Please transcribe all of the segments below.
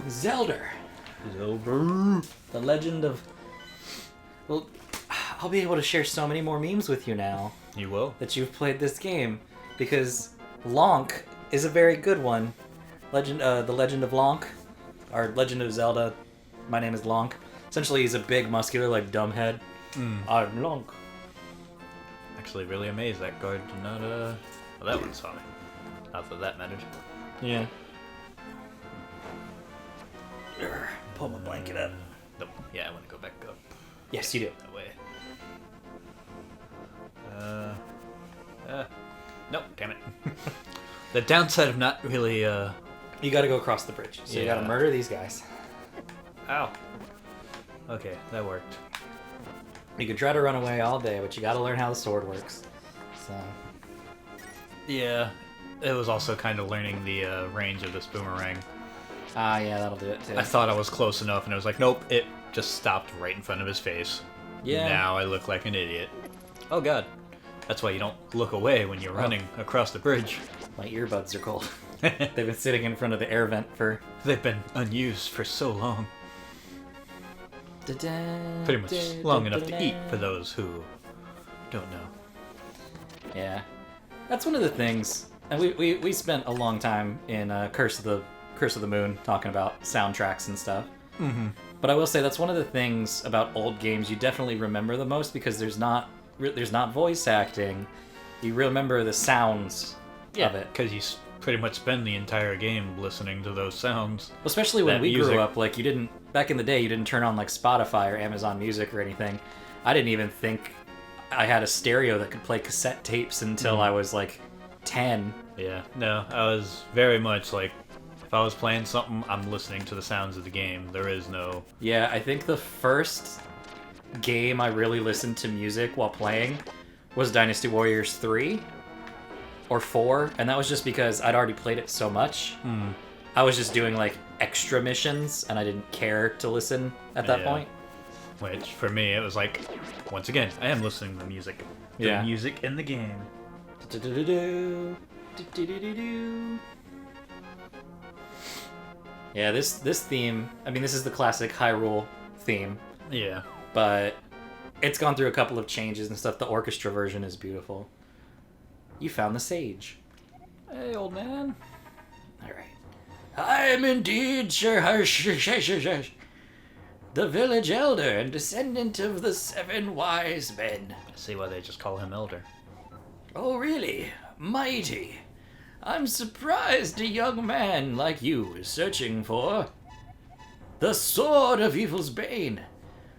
Zelda. Zelda. The Legend of... Well, I'll be able to share so many more memes with you now. You will? That you've played this game. Because Lonk is a very good one. The Legend of Lonk. Or Legend of Zelda. My name is Lonk. Essentially, he's a big, muscular, like, dumb head. I'm Lonk. Actually, really amazed that guard did not, Well, that one saw me. Not that that mattered. Yeah. Pull my blanket up. Nope. Yeah, I want to go back up. Yes, you do. That way. Nope, damn it. The downside of not really, You gotta go across the bridge. So you gotta murder these guys. Ow. Okay, that worked. You can try to run away all day, but you gotta learn how the sword works. So... Yeah, it was also kind of learning the range of this boomerang. Ah, yeah, that'll do it too. I thought I was close enough, and I was like, nope, it just stopped right in front of his face. Yeah. Now I look like an idiot. Oh god. That's why you don't look away when you're running across the bridge. My earbuds are cold. They've been sitting in front of the air vent for... They've been unused for so long. Da-da, Pretty much long enough to eat for those who don't know. Yeah. That's one of the things... And we spent a long time in Curse of the Moon talking about soundtracks and stuff. Mm-hmm. But I will say that's one of the things about old games you definitely remember the most because there's not voice acting. You remember the sounds of it. Because you pretty much spend the entire game listening to those sounds. Especially when we grew up, like back in the day, you didn't turn on like Spotify or Amazon Music or anything. I didn't even think I had a stereo that could play cassette tapes until I was like 10. Yeah, no, I was very much like, if I was playing something, I'm listening to the sounds of the game. There is no... Yeah, I think the first game I really listened to music while playing was Dynasty Warriors 3 or 4, and that was just because I'd already played it so much. I was just doing like extra missions, and I didn't care to listen at that point. Which, for me, it was like, once again, I am listening to music. The music in the game. Yeah, this theme, I mean, this is the classic Hyrule theme. Yeah. But it's gone through a couple of changes and stuff. The orchestra version is beautiful. You found the sage. Hey, old man. Alright. I am indeed the village elder and descendant of the 7 wise men. I see why they just call him Elder. Oh, really? Mighty. I'm surprised a young man like you is searching for the Sword of Evil's Bane.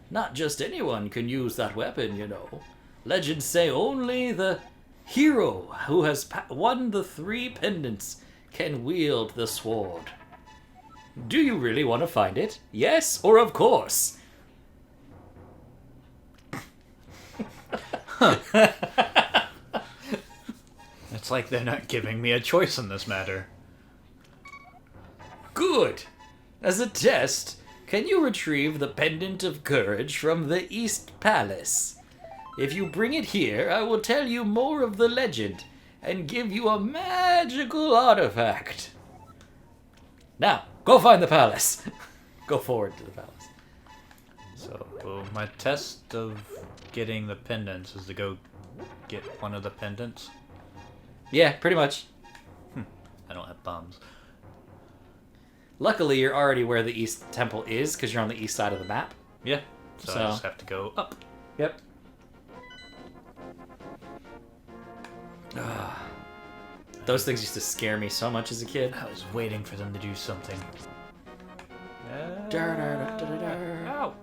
Not just anyone can use that weapon, you know. Legends say only the hero who has won the 3 pendants can wield the sword. Do you really want to find it? Yes, or of course? It's like they're not giving me a choice in this matter. Good. As a test, can you retrieve the Pendant of Courage from the East Palace? If you bring it here, I will tell you more of the legend and give you a magical artifact. Now, go find the palace. Go forward to the palace. So, my test of getting the pendants is to go get one of the pendants. Yeah, pretty much. I don't have bombs. Luckily, you're already where the East Temple is, because you're on the east side of the map. Yeah, so I just have to go up. Yep. Those things used to scare me so much as a kid. I was waiting for them to do something. Ow!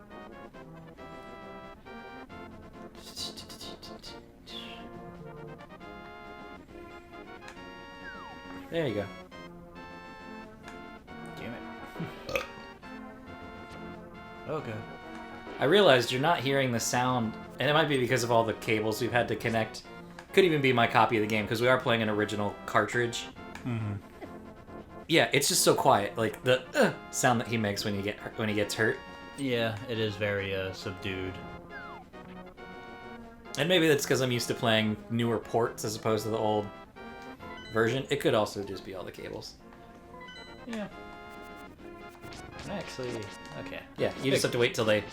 There you go. Damn it. Okay. I realized you're not hearing the sound, and it might be because of all the cables we've had to connect. Could even be my copy of the game, because we are playing an original cartridge. Mm-hmm. Yeah, it's just so quiet. Like, the sound that he makes when he gets hurt. Yeah, it is very subdued. And maybe that's because I'm used to playing newer ports as opposed to the old version. It could also just be all the cables. Yeah. Actually, okay. Yeah, you just have to wait till they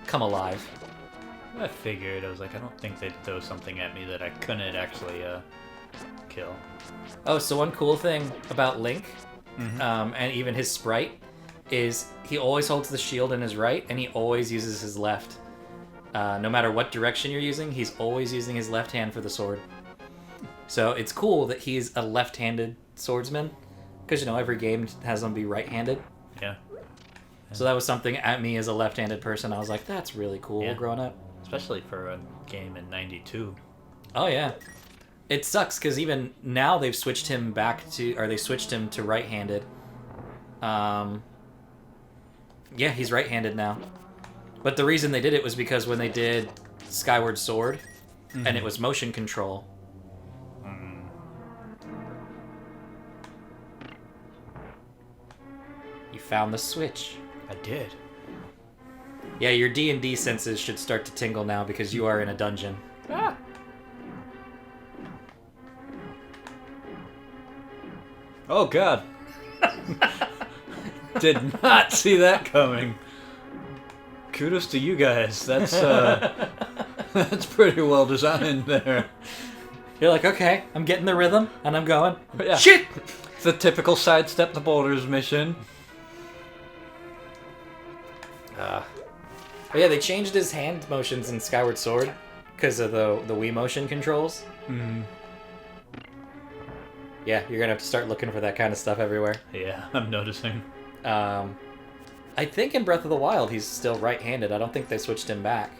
come alive. I figured. I was like, I don't think they'd throw something at me that I couldn't actually kill. Oh, so one cool thing about Link, Mm-hmm. and even his sprite, is he always holds the shield in his right, and he always uses his left. No matter what direction you're using, he's always using his left hand for the sword. So it's cool that he's a left-handed swordsman, because, you know, every game has them be right-handed. Yeah. So that was something at me as a left-handed person. I was like, that's really cool Yeah. growing up. Especially for a game in '92. Oh, yeah. It sucks, because even now they've switched him back to... Or they switched him to right-handed. Yeah, he's right-handed now. But the reason they did it was because when they did Skyward Sword, and it was motion control... You found the switch. I did. Yeah, your D&D senses should start to tingle now because you are in a dungeon. Ah! Oh god. Did not see that coming. Kudos to you guys. That's that's pretty well designed there. You're like, okay, I'm getting the rhythm, and I'm going. Yeah. Shit! The typical sidestep the boulders mission. But yeah, they changed his hand motions in Skyward Sword because of the Wii motion controls. Yeah, you're gonna have to start looking for that kind of stuff everywhere. Yeah, I'm noticing. I think in Breath of the Wild he's still right-handed. I don't think they switched him back.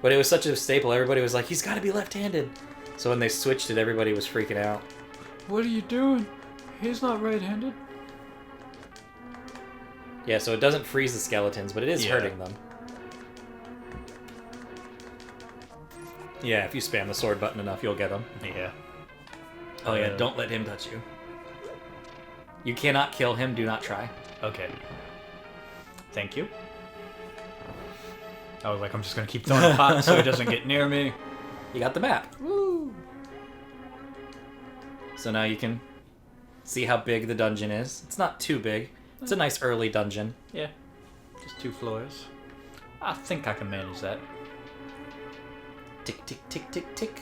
But it was such a staple. Everybody was like, he's got to be left-handed. So when they switched it, everybody was freaking out. What are you doing? He's not right-handed. Yeah, so it doesn't freeze the skeletons, but it is Yeah. hurting them. Yeah, if you spam the sword button enough, you'll get them. Yeah. Oh yeah, don't let him touch you. You cannot kill him, do not try. Okay. Thank you. I was like, I'm just gonna keep throwing pots so he doesn't get near me. You got the map. Woo! So now you can see how big the dungeon is. It's not too big. It's a nice early dungeon. Yeah. Just 2 floors. I think I can manage that. Tick, tick, tick, tick, tick.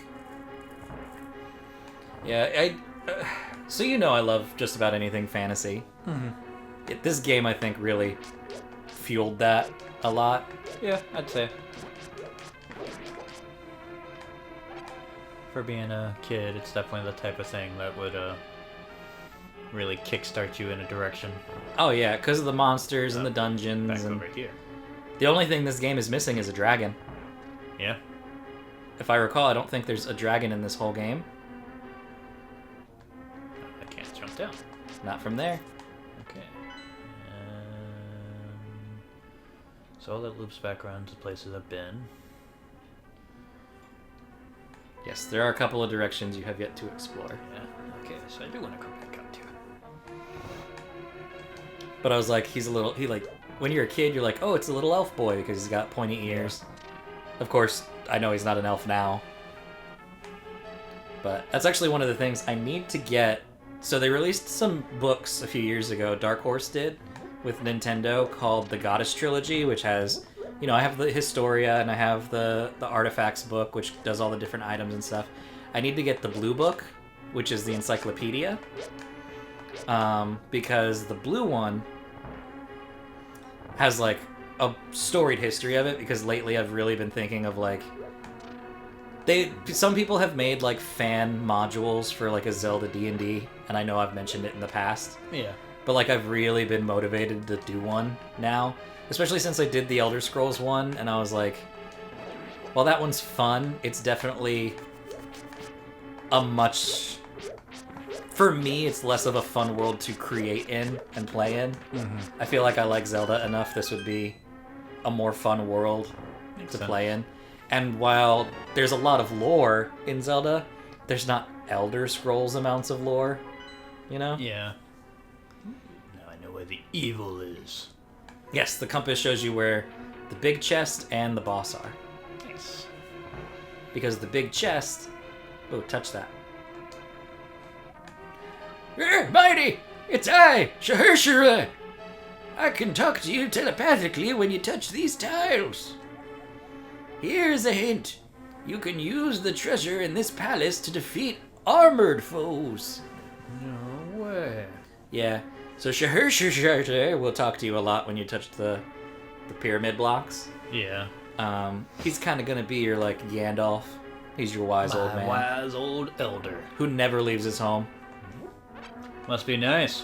Yeah, so you know I love just about anything fantasy. This game, I think, really fueled that a lot. Yeah, I'd say. For being a kid, it's definitely the type of thing that would really kickstart you in a direction. Oh yeah, because of the monsters and the dungeons. Back And over here. the only thing this game is missing is a dragon. Yeah. If I recall, I don't think there's a dragon in this whole game. I can't jump down. Not from there. Okay. So all that loops back around to places I've been. Yes, there are a couple of directions you have yet to explore. Yeah. Okay, so I do want to come back up to it. But I was like, when you're a kid, you're like, oh, it's a little elf boy because he's got pointy ears. Of course, I know he's not an elf now. But that's actually one of the things I need to get. So they released some books a few years ago, Dark Horse did, with Nintendo, called the Goddess Trilogy, which has, you know, I have the Historia and I have the Artifacts book, which does all the different items and stuff. I need to get the blue book, which is the encyclopedia, because the blue one has like a storied history of it, because lately I've really been thinking of like some people have made like fan modules for like a Zelda D&D, and I know I've mentioned it in the past. Yeah. But like I've really been motivated to do one now, especially since I did the Elder Scrolls one, and I was like, while that one's fun, it's definitely for me, it's less of a fun world to create in and play in. I feel like I like Zelda enough, this would be a more fun world to play in. And while there's a lot of lore in Zelda, there's not Elder Scrolls amounts of lore, you know? Yeah. Now I know where the evil is. Yes, the compass shows you where the big chest and the boss are. Nice. Because the big chest... Oh, touch that. Mighty! It's I, Shahirshire! I can talk to you telepathically when you touch these tiles. Here's a hint. You can use the treasure in this palace to defeat armored foes. No way. Yeah. So Shahir will talk to you a lot when you touch the pyramid blocks. Yeah. He's kind of gonna be your like Gandalf. He's your wise old man Wise old elder. who never leaves his home. Must be nice.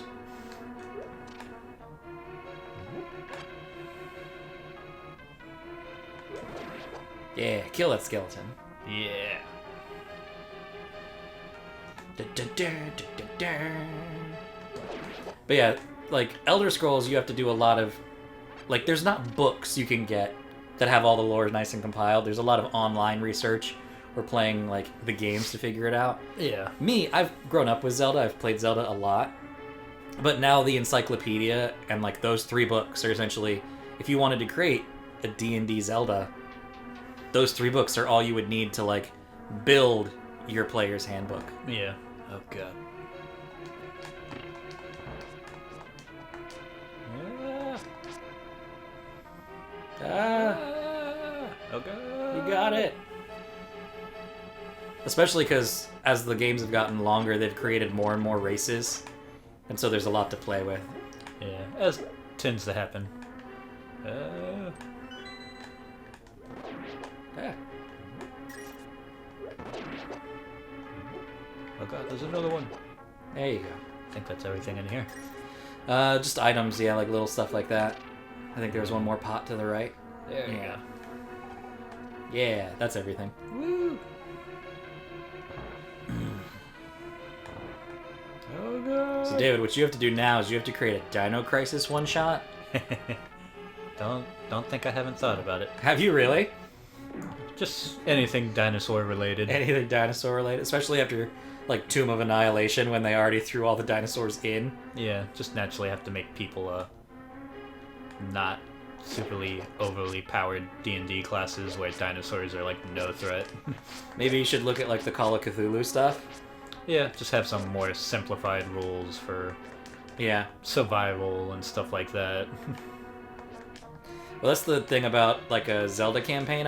Yeah, kill that skeleton. Yeah. But yeah, like Elder Scrolls, you have to do a lot of like there's not books you can get that have all the lore nice and compiled. There's a lot of online research or playing like the games to figure it out. Yeah. Me, I've grown up with Zelda. I've played Zelda a lot. But now the encyclopedia and like those 3 books are essentially if you wanted to create a D&D Zelda, those 3 books are all you would need to like build your player's handbook. Yeah. Oh god. Oh god. You got it. Especially because as the games have gotten longer, they've created more and more races, and so there's a lot to play with. Yeah, as tends to happen. Yeah. Oh god, there's another one. There you go. I think that's everything in here. Just items, yeah, like little stuff like that. I think there's one more pot to the right. There you Yeah. go. Yeah, that's everything. Woo! Oh god. So David, what you have to do now is you have to create a Dino Crisis one-shot. Don't think I haven't thought about it. Have you really? Just anything dinosaur related. Anything dinosaur related, especially after like Tomb of Annihilation when they already threw all the dinosaurs in. Yeah, just naturally have to make people not superly overly powered D&D classes where dinosaurs are like no threat. Maybe you should look at like the Call of Cthulhu stuff. Yeah, just have some more simplified rules for Yeah. survival and stuff like that. Well, that's the thing about like a Zelda campaign.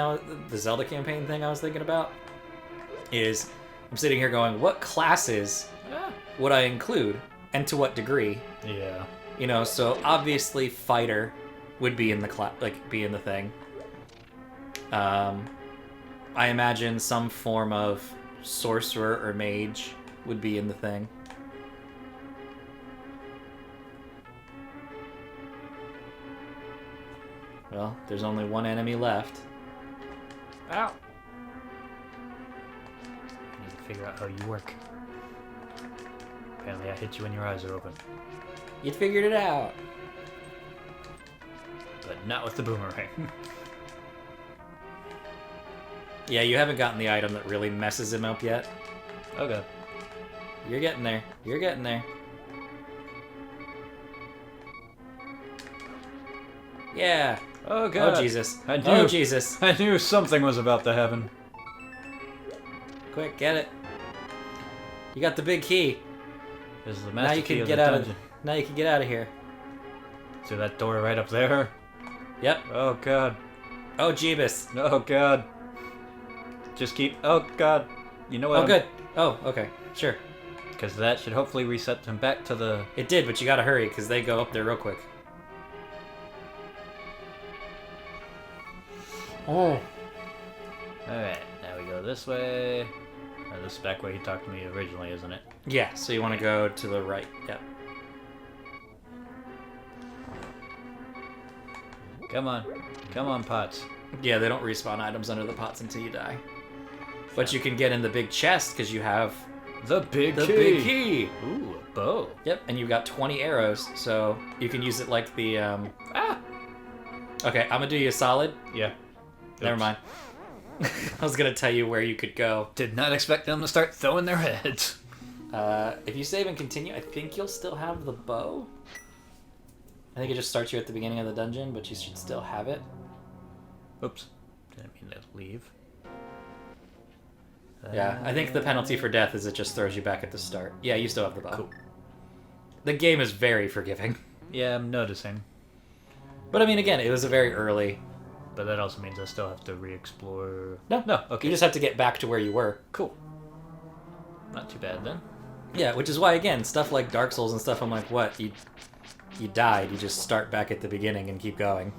The Zelda campaign thing I was thinking about is I'm sitting here going, what classes would I include, and to what degree? Yeah. You know, so obviously fighter would be in the be in the thing. I imagine some form of sorcerer or mage would be in the thing. Well, there's only one enemy left. Ow! I need to figure out how you work. Apparently I hit you when your eyes are open. You figured it out. But not with the boomerang. Yeah, you haven't gotten the item that really messes him up yet. Okay. You're getting there. You're getting there. Yeah. Oh god. Oh Jesus. I knew, Oh Jesus. I knew something was about to happen. Quick, get it. You got the big key. This is the Now master you key can of get the out dungeon. of. Now you can get out of here. See that door right up there? Yep. Oh god. Oh Jeebus. Oh god. Just keep. Oh god. You know what? Oh good. Oh okay. Sure. Because that should hopefully reset him back to the. It did, but you gotta hurry because they go up there real quick. Oh. Alright, now we go this way. This is back where he talked to me originally, isn't it? Yeah. So you want to go to the right. Yep. Come on. Come on, pots. Yeah, they don't respawn items under the pots until you die. But you can get in the big chest because you have The big the key. big key. Ooh, a bow. Yep, and you've got 20 arrows, so you can use it like the. Okay, I'm gonna do you a solid. Yeah. Never Oops. mind. I was gonna tell you where you could go. Did not expect them to start throwing their heads. If you save and continue, I think you'll still have the bow. I think it just starts you at the beginning of the dungeon, but you should still have it. Oops. Didn't mean to leave. Yeah, I think the penalty for death is it just throws you back at the start. Yeah, you still have the bow. Cool. The game is very forgiving. Yeah, I'm noticing. But I mean, again, it was a very early... But that also means I still have to re-explore... No, okay. You just have to get back to where you were. Cool. Not too bad, then. Yeah, which is why, again, stuff like Dark Souls and stuff, I'm like, what? You died, you just start back at the beginning and keep going.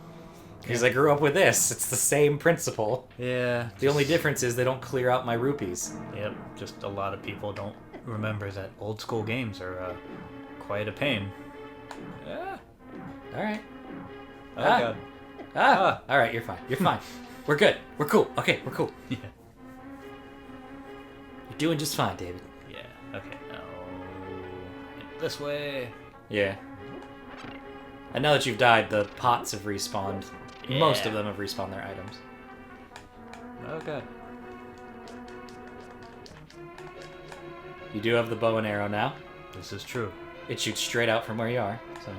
Because I grew up with this. It's the same principle. Yeah. The only difference is they don't clear out my rupees. Yep, just a lot of people don't remember that old school games are quite a pain. Yeah. Alright. Oh, God. Alright, you're fine. You're fine. We're good. We're cool. Okay, we're cool. Yeah. You're doing just fine, David. Yeah, okay, now... This way. Yeah. And now that you've died, the pots have respawned. Yeah. Most of them have respawned their items. Oh, God. You do have the bow and arrow now. This is true. It shoots straight out from where you are, so...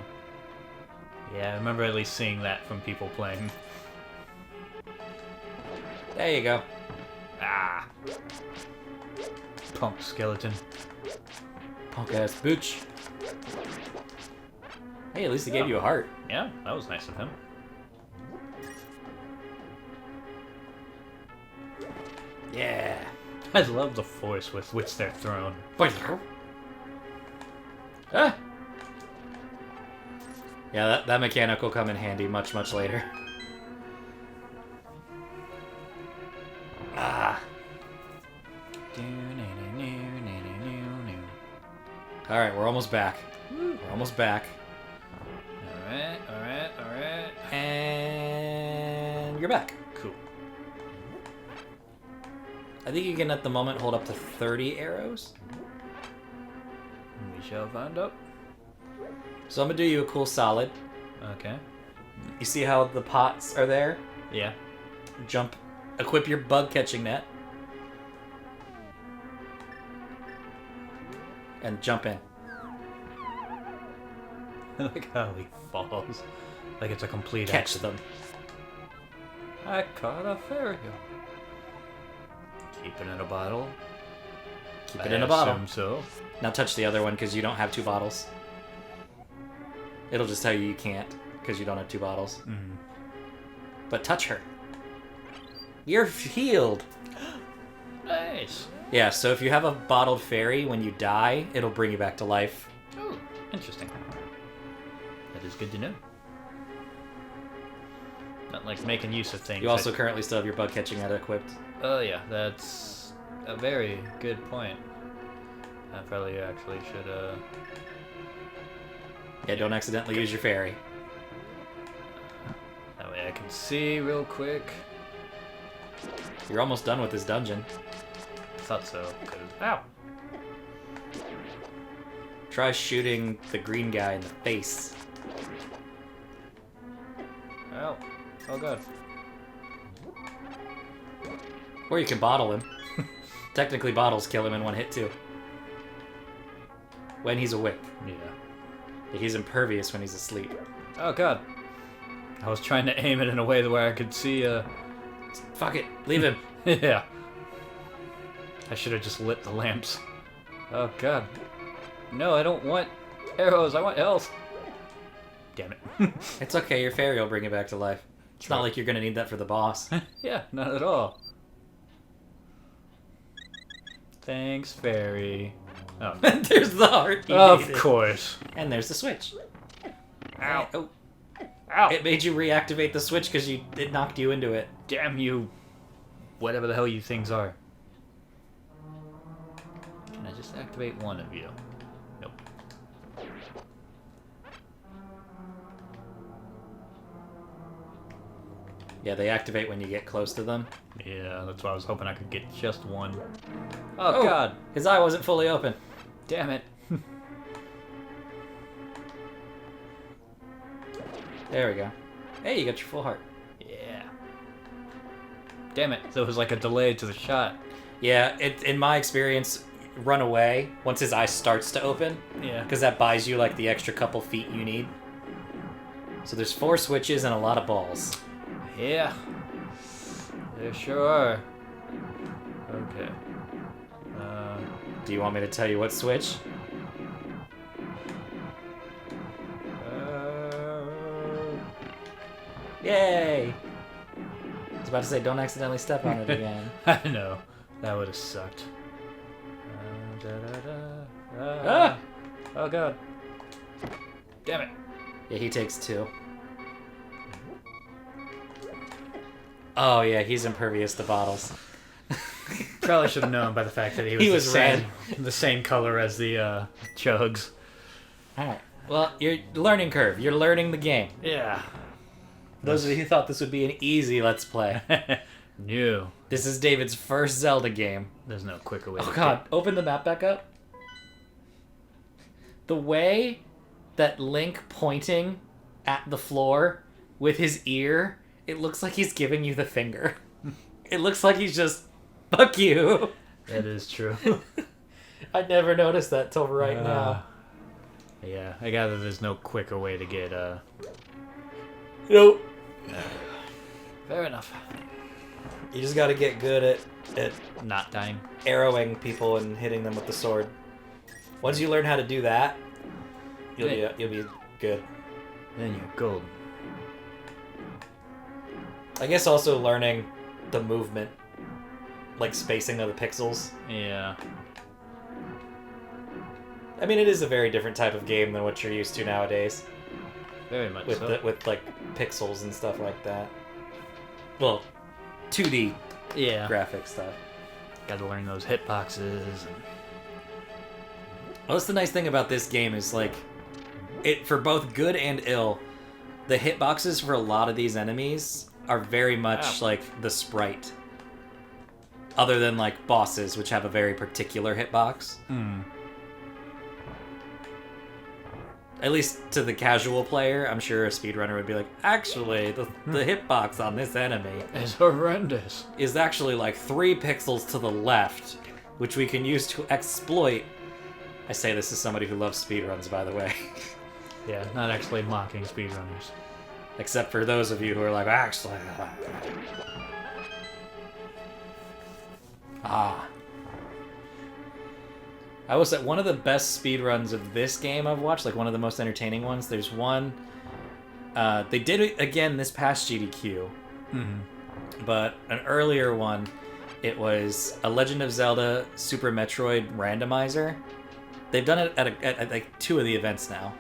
Yeah, I remember at least seeing that from people playing. There you go. Ah! Punk skeleton. Punk-ass booch. Hey, at least he gave you a heart. Yeah, that was nice of him. Yeah. I love the force with which they're thrown. Ah! Yeah, that mechanic will come in handy much, much later. Ah. Alright, we're almost back. We're almost back. Alright, alright, alright. And you're back. Cool. I think you can at the moment hold up to 30 arrows. We shall find out. So I'm gonna do you a cool solid. Okay. You see how the pots are there? Yeah. Jump, equip your bug catching net. And jump in. I like how he falls. Like it's a complete Catch accident. them. I caught a fairy. Keep it in a bottle. Keep it in a bottle. Assume so. Now touch the other one because you don't have 2 bottles. It'll just tell you you can't because you don't have 2 bottles. Mm. But touch her. You're healed. Nice. Yeah, so if you have a bottled fairy, when you die, it'll bring you back to life. Oh, interesting. That is good to know. Not like making use of things. You also currently still have your bug catching net equipped. Oh yeah, that's a very good point. I probably actually should, Yeah, don't accidentally use your fairy. That way I can see real quick. You're almost done with this dungeon. Thought so, 'cause... Ow! Try shooting the green guy in the face. Ow. Oh god. Or you can bottle him. Technically, bottles kill him in 1 hit, too. When he's awake. Yeah. He's impervious when he's asleep. Oh god. I was trying to aim it in a way where I could see, Fuck it. Leave him. Yeah. I should have just lit the lamps. Oh god. No, I don't want arrows, I want health. Damn it. It's okay, your fairy will bring you back to life. It's not like you're gonna need that for the boss. Yeah, not at all. Thanks, fairy. Oh. There's the heart you Of needed. course. And there's the switch. Ow. Oh, Ow. it made you reactivate the switch because it knocked you into it. Damn you. Whatever the hell you things are. Can I just activate one of you? Nope. Yeah, they activate when you get close to them. Yeah, that's why I was hoping I could get just one. Oh god. His eye wasn't fully open. Damn it. There we go. Hey, you got your full heart. Yeah. Damn it. There was like a delay to the shot. Yeah, in my experience, run away once his eye starts to open. Yeah. Because that buys you like the extra couple feet you need. So there's 4 switches and a lot of balls. Yeah. There sure are. Okay. Do you want me to tell you what switch? Yay! I was about to say, don't accidentally step on it again. I know. That would have sucked. Ah! Oh god. Damn it. Yeah, he takes 2. Oh yeah, he's impervious to bottles. Probably should have known by the fact that he was, the same color as the chugs. Alright. Well, you're learning curve. You're learning the game. Yeah. Those of you who thought this would be an easy Let's Play. No. This is David's first Zelda game. There's no quicker way. Oh god, open the map back up. The way that Link pointing at the floor with his ear, it looks like he's giving you the finger. It looks like he's just, fuck you. That is true. I never noticed that till right now. Yeah, I gather there's no quicker way to get, Nope. Fair enough. You just gotta get good at Not dying. arrowing people and hitting them with the sword. Once you learn how to do that, you'll be good. Then you're golden. I guess also learning the movement, like spacing of the pixels. Yeah. I mean, it is a very different type of game than what you're used to nowadays, Very much with so. with like pixels and stuff like that. Well, 2D Yeah. graphic stuff. Gotta learn those hitboxes. And... Well, that's the nice thing about this game is like, it for both good and ill, the hitboxes for a lot of these enemies are very much like the sprite. Other than like bosses, which have a very particular hitbox. At least to the casual player, I'm sure a speedrunner would be like, actually, the hitbox on this enemy It's horrendous. is actually like 3 pixels to the left, which we can use to exploit. I say this as somebody who loves speedruns, by the way. Yeah, not actually mocking speedrunners. Except for those of you who are like, actually... I will say, one of the best speedruns of this game I've watched, like one of the most entertaining ones, there's one... they did it again this past GDQ. But an earlier one, it was a Legend of Zelda Super Metroid randomizer. They've done it at like 2 of the events now.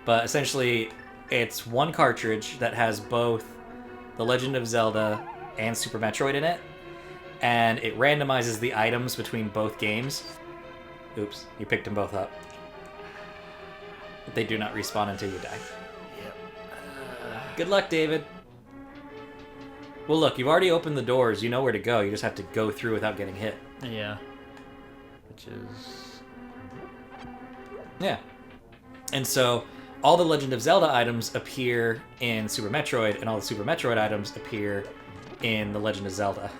But essentially, it's one cartridge that has both The Legend of Zelda and Super Metroid in it, and it randomizes the items between both games. Oops, you picked them both up. They do not respawn until you die. Yep. Good luck, David. Well, look, you've already opened the doors. You know where to go. You just have to go through without getting hit. Yeah. Which is... Yeah. And so, all the Legend of Zelda items appear in Super Metroid, and all the Super Metroid items appear in The Legend of Zelda.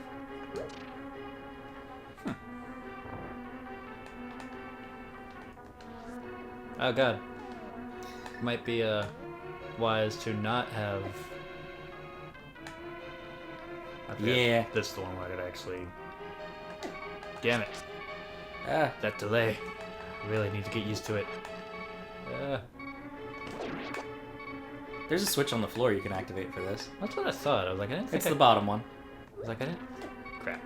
Oh god. Might be wise to not have... Okay, Yeah. this is the one where I could actually... Damn it. Ah. That delay. I really need to get used to it. There's a switch on the floor you can activate for this. That's what I thought. I was like, I didn't think It's the bottom one. I was like, I didn't... Crap.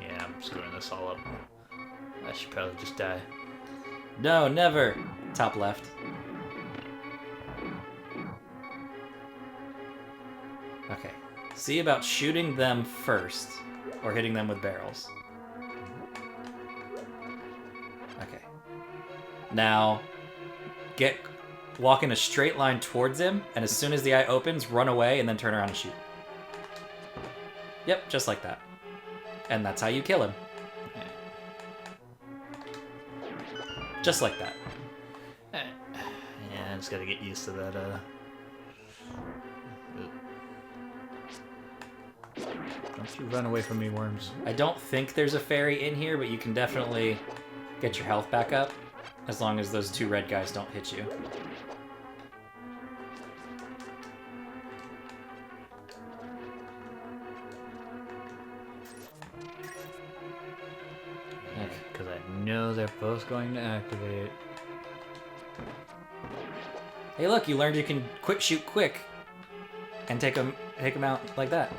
Yeah, I'm screwing this all up. I should probably just die. No, never. Top left. Okay. See about shooting them first, or hitting them with barrels. Okay. Now, walk in a straight line towards him, and as soon as the eye opens, run away, and then turn around and shoot. Yep, just like that. And that's how you kill him. Just like that. Yeah, I just gotta get used to that, Don't you run away from me, worms. I don't think there's a fairy in here, but you can definitely get your health back up, as long as those 2 red guys don't hit you. Because I know they're both going to activate. Hey look, you learned you can quick shoot quick. and take him out like that.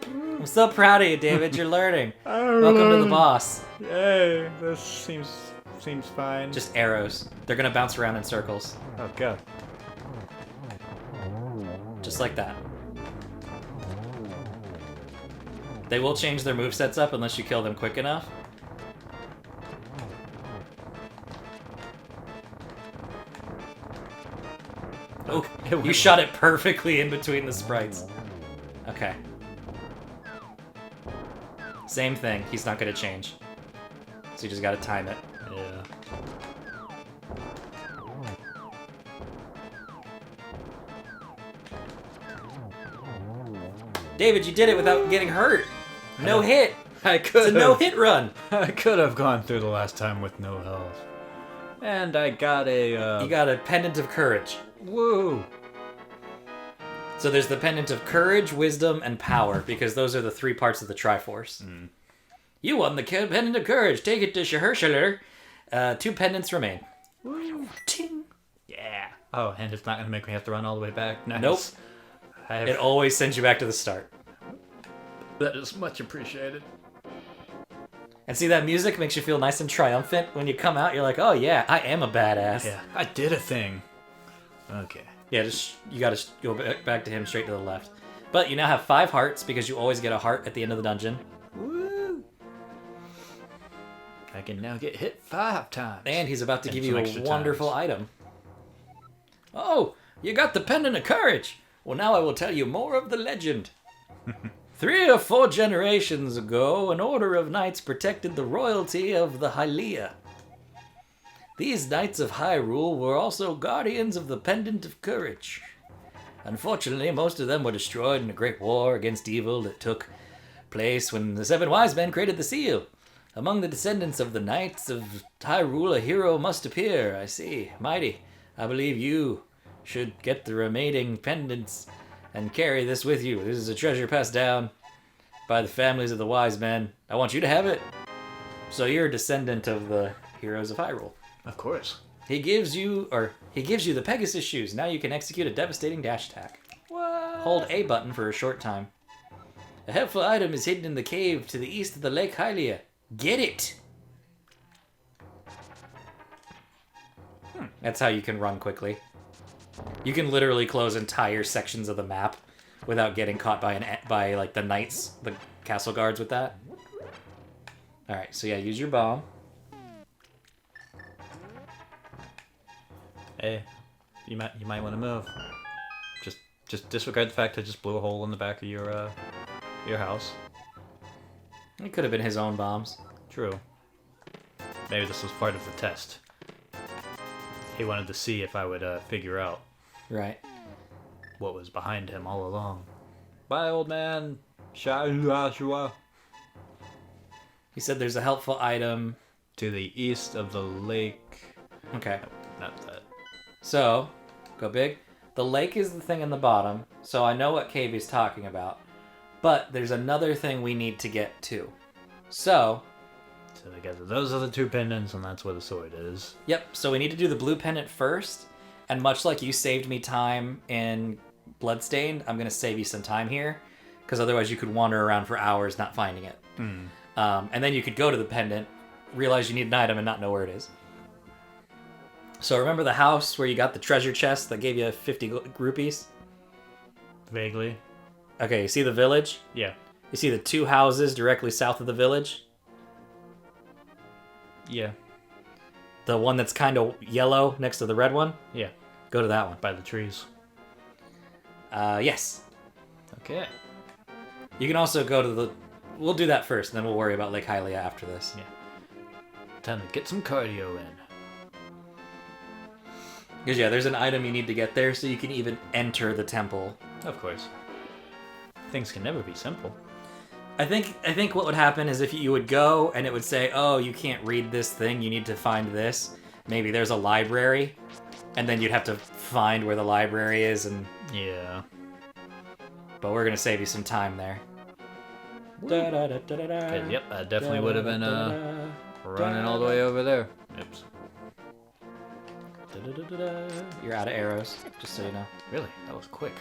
I'm so proud of you, David. You're learning. Welcome to the boss. Yay, this seems fine. Just arrows. They're gonna bounce around in circles. Oh god. Just like that. They will change their movesets up unless you kill them quick enough. Oh, you shot it perfectly in between the sprites. Okay. Same thing. He's not gonna change. So you just gotta time it. Yeah. David, you did it without getting hurt. No hit. I could. It's a no-hit run. I could have gone through the last time with no health. And I got a. You got a pendant of courage. Woo! So there's the pendant of courage, wisdom, and power, because those are the 3 parts of the Triforce. You won the pendant of courage. Take it to Shehershaler. 2 pendants remain. Woo! Ting! Yeah. Oh, and it's not gonna make me have to run all the way back. Nice. Nope. It always sends you back to the start. That is much appreciated. And see, that music makes you feel nice and triumphant. When you come out, you're like, oh yeah, I am a badass. Yeah, I did a thing. Okay. Yeah, you gotta go back to him straight to the left. But you now have 5 hearts because you always get a heart at the end of the dungeon. Woo! I can now get hit 5 times. And he's about to give some you a extra wonderful times. item. Oh, you got the pendant of courage. Well, now I will tell you more of the legend. 3 or 4 generations ago, an order of knights protected the royalty of the Hylia. These knights of Hyrule were also guardians of the pendant of courage. Unfortunately, most of them were destroyed in a great war against evil that took place when the 7 wise men created the seal. Among the descendants of the knights of Hyrule, a hero must appear. I see. Mighty, I believe you should get the remaining pendants and carry this with you. This is a treasure passed down by the families of the wise men. I want you to have it. So you're a descendant of the heroes of Hyrule. Of course. He gives you the Pegasus shoes. Now you can execute a devastating dash attack. What? Hold A button for a short time. A helpful item is hidden in the cave to the east of the Lake Hylia. Get it! That's how you can run quickly. You can literally close entire sections of the map without getting caught by like the knights, the castle guards with that. All right, so yeah, use your bomb. Hey, you might want to move. Just disregard the fact I just blew a hole in the back of your house. It could have been his own bombs. True. Maybe this was part of the test. He wanted to see if I would figure out Right. what was behind him all along. Bye, old man. Shua. He said there's a helpful item. To the east of the lake. Okay. Not that. So, go big. The lake is the thing in the bottom, so I know what cave he's talking about. But there's another thing we need to get to. So together, those are the 2 pendants, and that's where the sword is. Yep, so we need to do the blue pendant first. And much like you saved me time in Bloodstained, I'm going to save you some time here. Because otherwise you could wander around for hours not finding it. And then you could go to the pendant, realize you need an item, and not know where it is. So remember the house where you got the treasure chest that gave you 50 rupees? Vaguely. Okay, you see the village? Yeah. You see the 2 houses directly south of the village? Yeah. The one that's kind of yellow next to the red one? Yeah. Go to that one. By the trees. Yes. Okay. You can also go to the... We'll do that first, and then we'll worry about Lake Hylia after this. Yeah. Time to get some cardio in. Because, yeah, there's an item you need to get there so you can even enter the temple. Of course. Things can never be simple. I think what would happen is if you would go and it would say, oh, you can't read this thing, you need to find this. Maybe there's a library, and then you'd have to find where the library is, and... Yeah. But we're going to save you some time there. Yep, I definitely would have been running all the way over there. Oops. You're out of arrows, just so you know. Really? That was quick.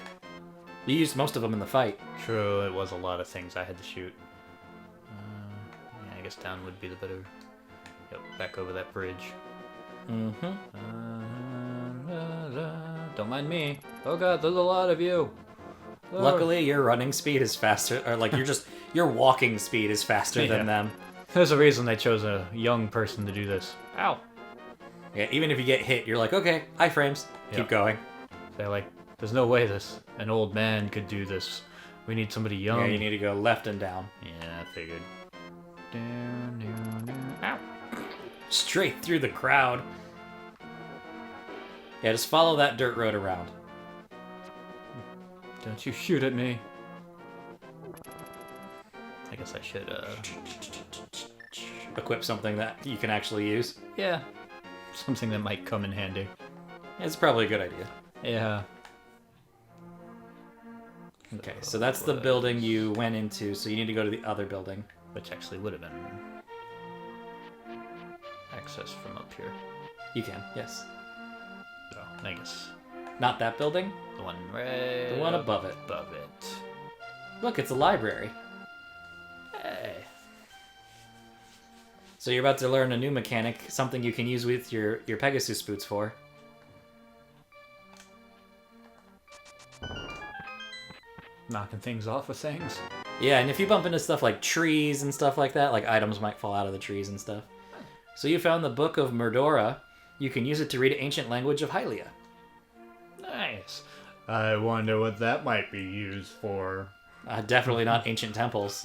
You used most of them in the fight. True, it was a lot of things I had to shoot. Yeah, I guess down would be the better... Yep, back over that bridge. Mm-hmm. Don't mind me. Oh god, there's a lot of you. Oh. Luckily, your running speed is faster, or like your walking speed is faster than them. There's a reason they chose a young person to do this. Ow. Yeah, even if you get hit, you're like, okay, iframes. Keep going. They're like, there's no way an old man could do this. We need somebody young. Yeah, you need to go left and down. Yeah, I figured. Down, down, down. Ow. Straight through the crowd. Yeah, just follow that dirt road around. Don't you shoot at me. I guess I should, Equip something that you can actually use. Yeah. Something that might come in handy. It's probably a good idea. Yeah. Okay, so that's the building you went into, so you need to go to the other building. Which actually would have been access from up here. You can, yes. Oh, I guess. Not that building? The one right... The one above it. Above it. Look, it's a library. Hey. So you're about to learn a new mechanic, something you can use with your Pegasus boots for. Knocking things off with things. Yeah, and if you bump into stuff like trees and stuff like that, like items might fall out of the trees and stuff. So you found the Book of Murdora. You can use it to read ancient language of Hylia. Nice. I wonder what that might be used for. Definitely not ancient temples.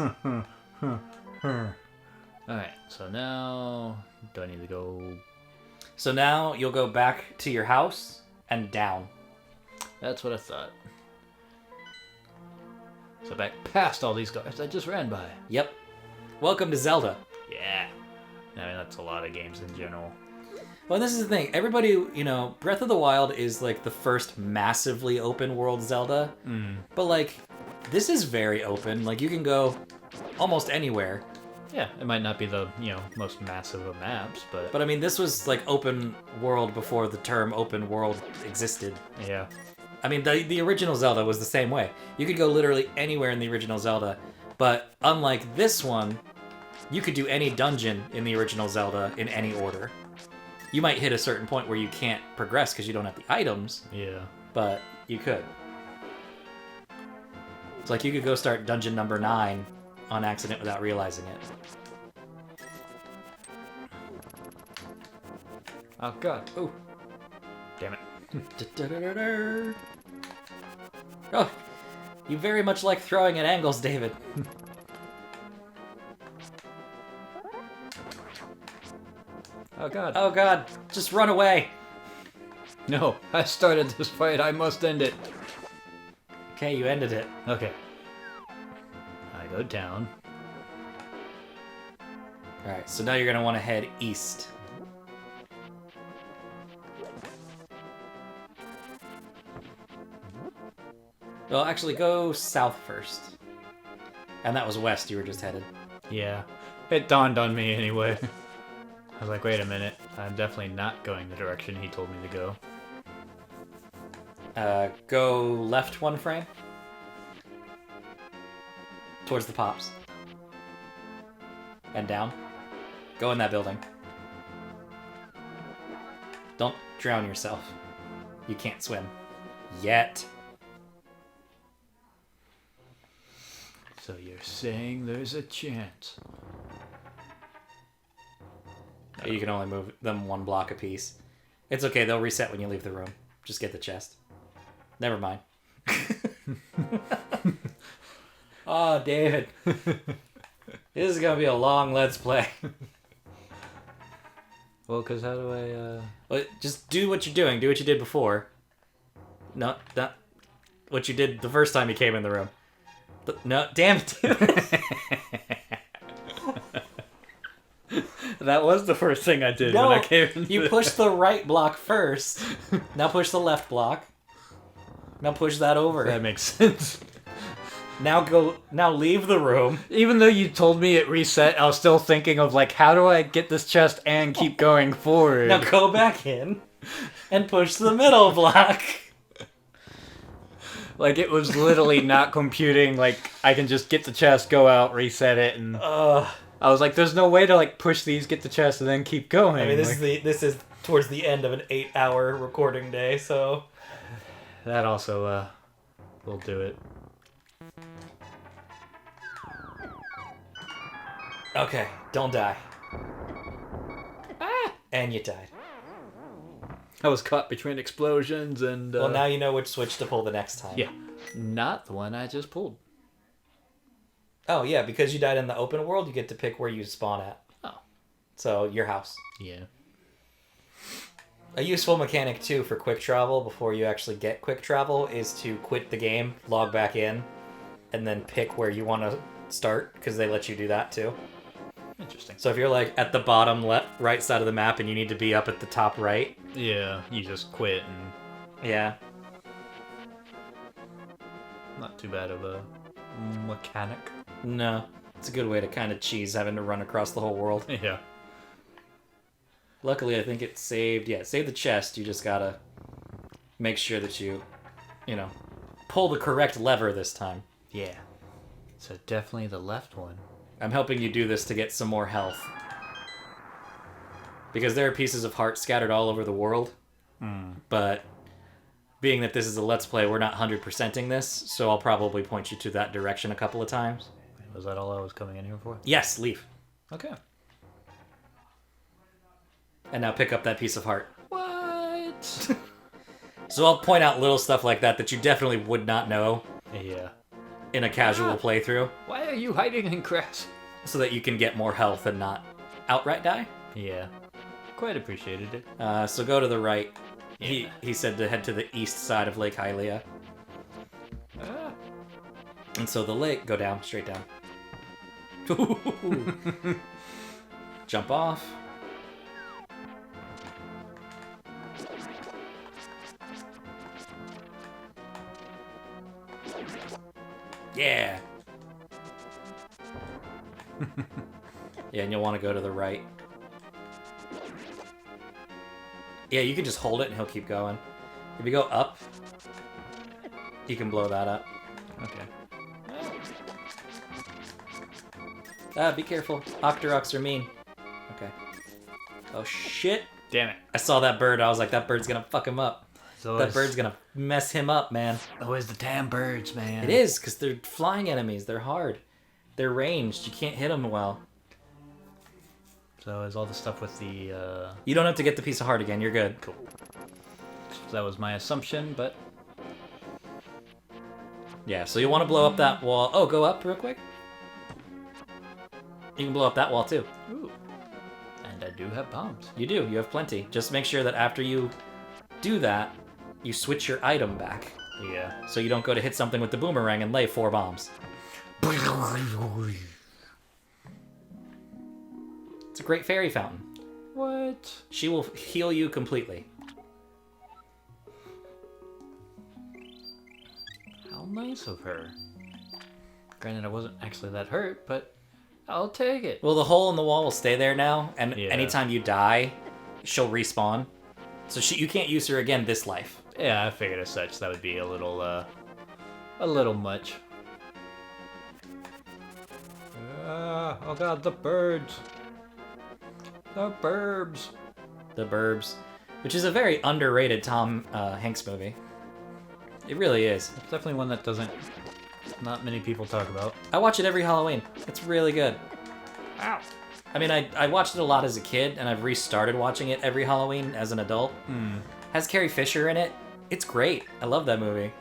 Alright, so now... Do I need to go... So now you'll go back to your house and down. That's what I thought. So back past all these guards I just ran by. Yep. Welcome to Zelda. Yeah. I mean, that's a lot of games in general. Well, this is the thing. Everybody, you know, Breath of the Wild is like the first massively open world Zelda. But like, this is very open. Like, you can go almost anywhere. Yeah, it might not be the, most massive of maps, but... But I mean, this was like open world before the term open world existed. Yeah. I mean, the original Zelda was the same way. You could go literally anywhere in the original Zelda, but unlike this one, you could do any dungeon in the original Zelda in any order. You might hit a certain point where you can't progress because you don't have the items. Yeah. But you could. It's like you could go start dungeon number 9 on accident without realizing it. Oh god. Ooh. Damn it. Oh, you very much like throwing at angles, David. Oh god. Oh god, just run away. No, I started this fight. I must end it. Okay, you ended it. Okay. I go down. Alright, so now you're going to want to head east. Well, actually, go south first. And that was west you were just headed. Yeah. It dawned on me anyway. I was like, wait a minute. I'm definitely not going the direction he told me to go. Go left 1 frame. Towards the pops. And down. Go in that building. Don't drown yourself. You can't swim. Yet. So you're saying there's a chance? You can only move them 1 block apiece. It's okay, they'll reset when you leave the room. Just get the chest. Never mind. Oh, David. This is gonna be a long Let's Play. Well, because how do I, Well, just do what you're doing. Do what you did before. Not what you did the first time you came in the room. No, damn it. That was the first thing I did No, when I came in. you pushed the right block first. Now push the left block. Now push that over. That makes sense. Now leave the room. Even though you told me it reset, I was still thinking of, like, how do I get this chest and keep going forward? Now go back in. and push the middle block. Like, it was literally not computing, like, I can just get the chest, go out, reset it, and... I was like, there's no way to, like, push these, get the chest, and then keep going. I mean, like, this is towards the end of an 8-hour recording day, so... That also, will do it. Okay, don't die. And you died. I was caught between explosions and... Well, now you know which switch to pull the next time. Yeah. Not the one I just pulled. Oh, yeah, because you died in the open world, you get to pick where you spawn at. Oh. So, your house. Yeah. A useful mechanic, too, for quick travel before you actually get quick travel is to quit the game, log back in, and then pick where you want to start, because they let you do that, too. Interesting. So if you're, like, at the bottom right side of the map and you need to be up at the top right... Yeah, you just quit and... Yeah. Not too bad of a mechanic. No. It's a good way to kind of cheese having to run across the whole world. Yeah. Luckily, I think it saved... Yeah, it saved the chest. You just gotta make sure that you know, pull the correct lever this time. Yeah. So definitely the left one. I'm helping you do this to get some more health. Because there are pieces of heart scattered all over the world. But being that this is a Let's Play, we're not 100%ing this, so I'll probably point you to that direction a couple of times. Was that all I was coming in here for? Yes, leave. Okay. And now pick up that piece of heart. What? So I'll point out little stuff like that you definitely would not know Yeah. in a casual playthrough. Why are you hiding in grass? So that you can get more health and not outright die. Yeah. Quite appreciated it. So go to the right. Yeah. He said to head to the east side of Lake Hylia. And so the lake, go down, straight down. Jump off. Yeah. Yeah, and you'll want to go to the right. Yeah, you can just hold it and he'll keep going. If you go up, you can blow that up. Okay. Be careful. Octoroks are mean. Okay. Oh, shit. Damn it. I saw that bird. I was like, that bird's gonna fuck him up. That bird's gonna mess him up, man. Always the damn birds, man. It is, because they're flying enemies. They're hard. They're ranged. You can't hit them well. So is all the stuff with the, You don't have to get the piece of heart again. You're good. Cool. So that was my assumption, but... Yeah, so you want to blow up that wall. Oh, go up real quick. You can blow up that wall, too. Ooh. And I do have bombs. You do. You have plenty. Just make sure that after you do that, you switch your item back. Yeah. So you don't go to hit something with the boomerang and lay 4 bombs. It's a great fairy fountain. What? She will heal you completely. How nice of her. Granted, I wasn't actually that hurt, but I'll take it. Well, the hole in the wall will stay there now, and Yeah. anytime you die, she'll respawn. So you can't use her again this life. Yeah, I figured as such that would be a little much. Oh god, the birds. The burbs. The Burbs, which is a very underrated Tom Hanks movie. It really is. It's definitely one that not many people talk about. I watch it every Halloween. It's really good. Ow. I mean, I watched it a lot as a kid, and I've restarted watching it every Halloween as an adult. Has Carrie Fisher in it. It's great. I love that movie.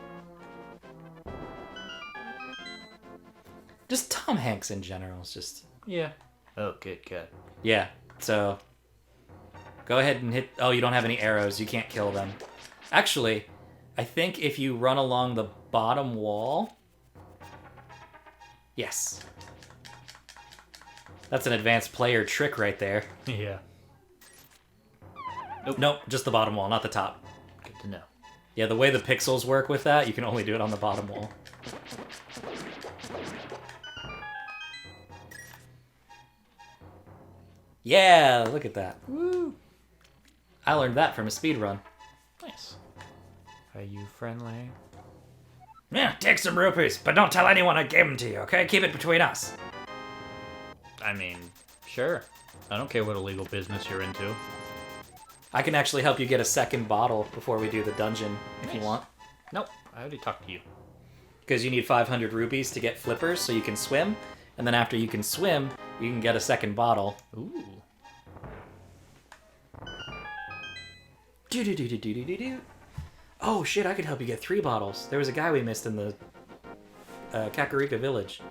Just Tom Hanks in general is just... Yeah. Oh, good. Yeah, so... Go ahead and hit... Oh, you don't have any arrows. You can't kill them. Actually, I think if you run along the bottom wall... Yes. That's an advanced player trick right there. Yeah. Nope, just the bottom wall, not the top. Good to know. Yeah, the way the pixels work with that, you can only do it on the bottom wall. Yeah, look at that. Woo. I learned that from a speedrun. Nice. Are you friendly? Yeah, take some rupees, but don't tell anyone I gave them to you, okay? Keep it between us. I mean, sure. I don't care what illegal business you're into. I can actually help you get a second bottle before we do the dungeon, if you want. Nope, I already talked to you. Because you need 500 rupees to get flippers so you can swim, and then after you can swim, you can get a second bottle. Ooh. Do-do-do-do-do-do-do. Oh shit, I could help you get 3 bottles. There was a guy we missed in the Kakarika village.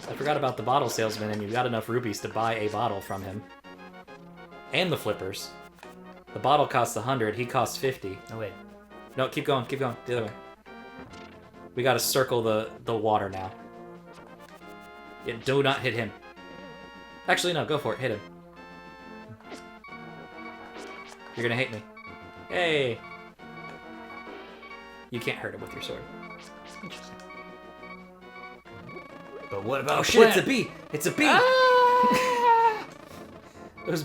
I forgot about the bottle salesman, and you've got enough rupees to buy a bottle from him. And the flippers. The bottle costs 100, he costs 50. Oh, wait. No, keep going, the other way. We gotta circle the water now. Yeah, do not hit him. Actually, no, go for it, hit him. You're gonna hate me. Hey! You can't hurt him with your sword. Interesting. But what about Oh shit, it's a bee! It's a bee! Ah! Those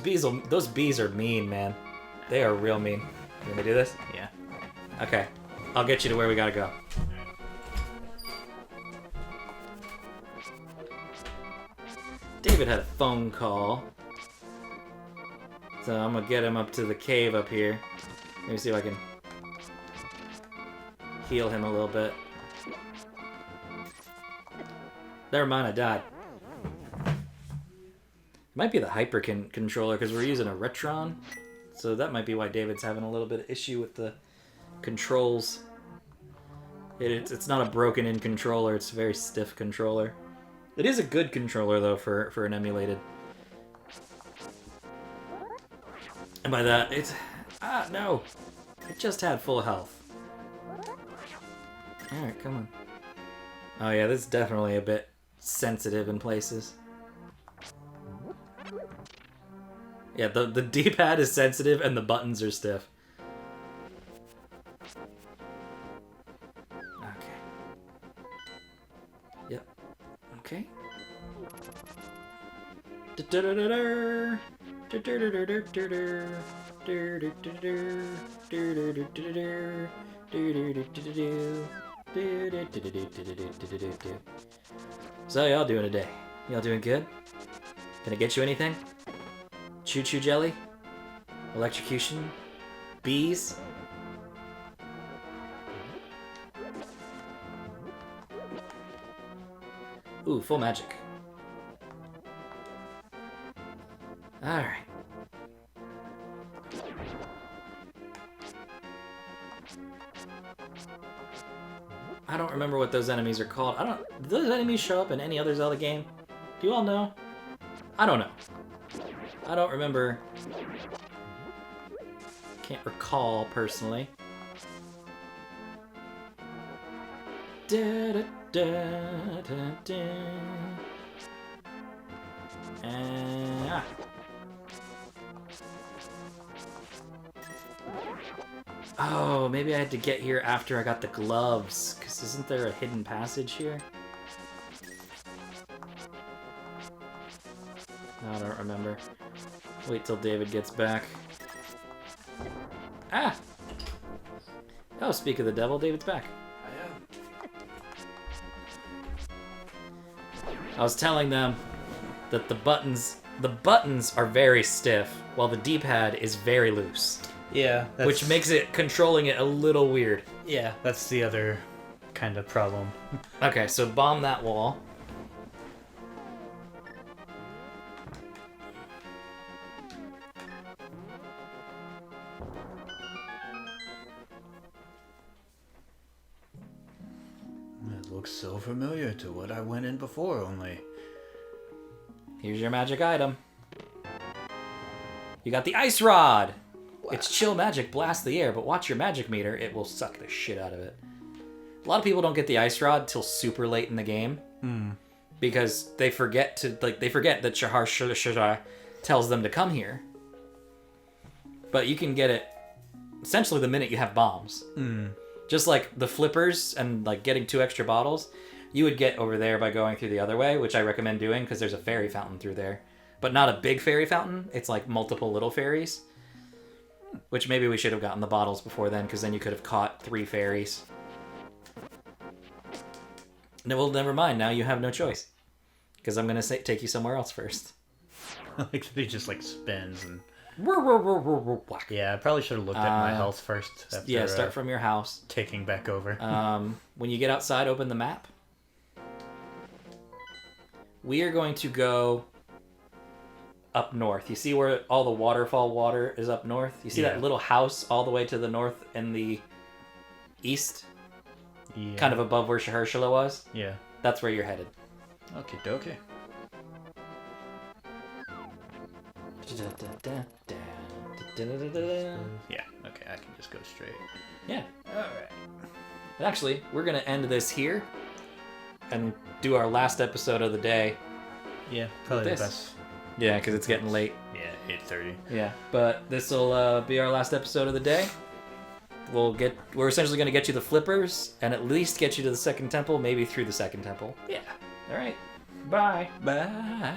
bees are mean, man. They are real mean. You want me to do this? Yeah. Okay. I'll get you to where we gotta go. David had a phone call. So I'm gonna get him up to the cave up here. Let me see if I can heal him a little bit. Never mind, I died. It might be the hyper controller because we're using a Retron. So that might be why David's having a little bit of issue with the controls. It's not a broken-in controller, it's a very stiff controller. It is a good controller, though, for an emulated. And by that, it's... Ah, no! It just had full health. Alright, come on. Oh yeah, this is definitely a bit sensitive in places. Yeah, the D-pad is sensitive and the buttons are stiff. Okay. Yep. Okay. So y'all doing today? Y'all doing good? Can I get you anything? Choo-choo jelly? Electrocution? Bees? Ooh, full magic. Alright. I don't remember what those enemies are called. Do those enemies show up in any other Zelda game? Do you all know? I don't know. I don't remember. Can't recall personally. Da, da, da, da, da. And, Oh, maybe I had to get here after I got the gloves, because isn't there a hidden passage here? I don't remember. Wait till David gets back. Ah! Oh, speak of the devil, David's back. I was telling them that the buttons are very stiff, while the D-pad is very loose. Yeah. Which makes it controlling it a little weird. Yeah, that's the other kind of problem. Okay, so bomb that wall. It looks so familiar to what I went in before, only. Here's your magic item. You got the ice rod! Wow. It's chill magic, blast the air, but watch your magic meter, it will suck the shit out of it. A lot of people don't get the ice rod till super late in the game. Because they forget that Shahar Shahar tells them to come here. But you can get it essentially the minute you have bombs. Just like the flippers and like getting 2 extra bottles, you would get over there by going through the other way, which I recommend doing because there's a fairy fountain through there. but not a big fairy fountain. It's like multiple little fairies. Which maybe we should have gotten the bottles before then, because then you could have caught 3 fairies. No, well, never mind. Now you have no choice. Because I'm going to take you somewhere else first. Like, he just, like, spins and... Whack. Yeah, I probably should have looked at my health first. After, Yeah, start from your house. Taking back over. When you get outside, open the map. We are going to go up north. You see where all the waterfall water is up north? You see that little house all the way to the north and the east? Yeah. Kind of above where Shahershula was? Yeah. That's where you're headed. Okay, dokie. Yeah, okay, I can just go straight. Yeah. Alright. Actually, we're going to end this here and do our last episode of the day. Yeah, probably the this. best. Yeah, because it's getting late. Yeah, 8:30. Yeah, but this will be our last episode of the day. We're essentially going to get you the flippers and at least get you to the second temple, maybe through the second temple. Yeah. All right. Bye. Bye.